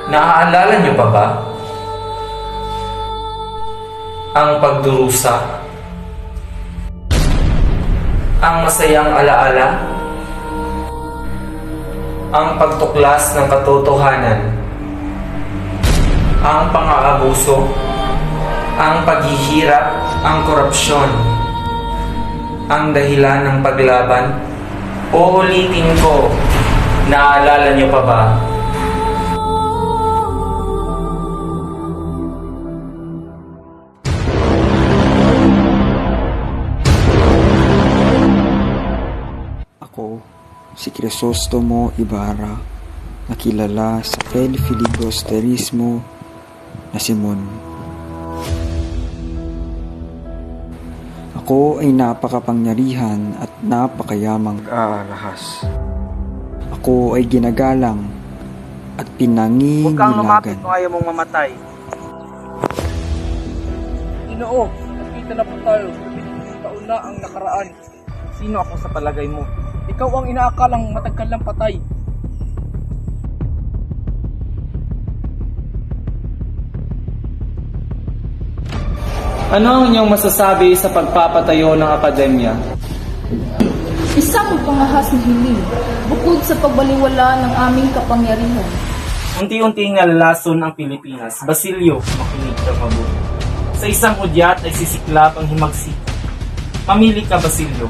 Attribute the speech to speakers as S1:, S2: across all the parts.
S1: Naaalala niyo pa ba ang pagdurusa? Ang masayang alaala? Ang pagtuklas ng katotohanan? Ang pang-aabuso? Ang paghihirap? Ang korupsyon? Ang dahilan ng paglaban? O ulitin ko, naaalala niyo pa ba?
S2: Ako, si Crisostomo Ibarra, nakilala sa Filibusterismo na Simon. Ako ay napakapangyarihan at napakayamang aalahas. Ako ay ginagalang at
S3: Huwag kang lumapit
S2: pinangingilagan.
S3: kung ayaw mong mamatay. Ginoo, nakita na po tayo. 15 taon na ang nakaraan. Sino ako sa palagay mo? Ikaw ang inaakalang matagal lang patay.
S1: Ano ang inyong masasabi sa pagpapatayo ng akademya?
S4: Isang pangahas na hiling, bukod sa pagbaliwala ng aming kapangyarihan.
S1: Unti-unting nalalason ang Pilipinas. Basilio, makinig ka mabuti. Sa isang udyat ay sisiklab ang himagsik. Mamili ka, Basilio.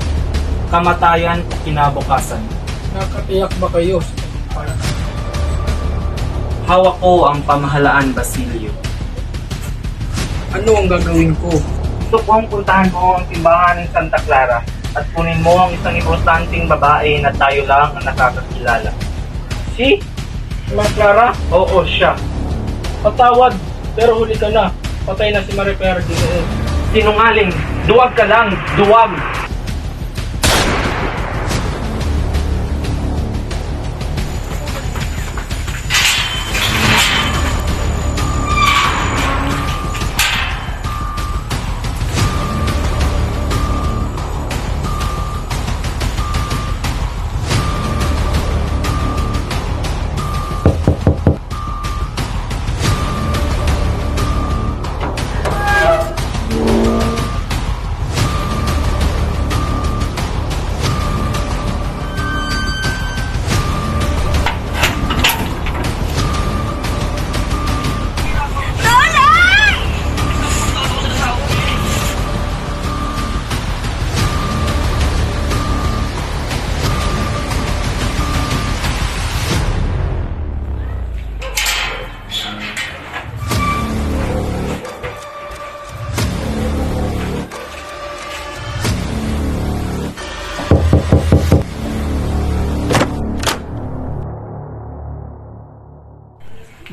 S1: Kamatayan o kinabukasan.
S3: Nakatiyak ba kayo?
S1: Hawak ko ang pamahalaan, Basilio.
S3: Ano ang gagawin ko?
S1: Gusto kong puntahan mo ang simbahan ng Santa Clara at kunin mo ang isang importanteng babae na tayo lang ang nakakakilala. Si?
S3: Clara?
S1: Oo, siya.
S3: Patawad, pero huli ka na. Patay na si Marifer Dinoon.
S1: Sinungaling. Duwag ka lang. Duwag.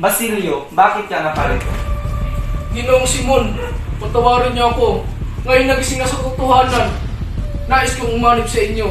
S1: Basilio, bakit ka naparito?
S3: Ginoong Simon, patawarin niyo ako. Ngayon nagising na sa totohanan. Nais kong umanib sa inyo.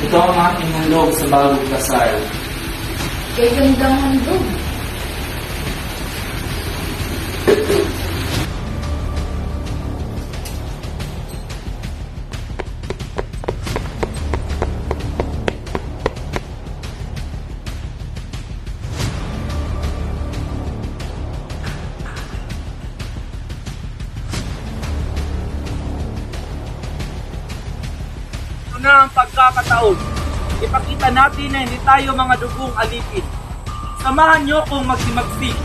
S1: Ito ang aking handog sa bagong kasal.
S4: Kay gandang handog.
S3: Ito na ang pagkakataon. Ipakita natin na hindi tayo mga dugong alipin. Samahan niyo kong magsimagsik.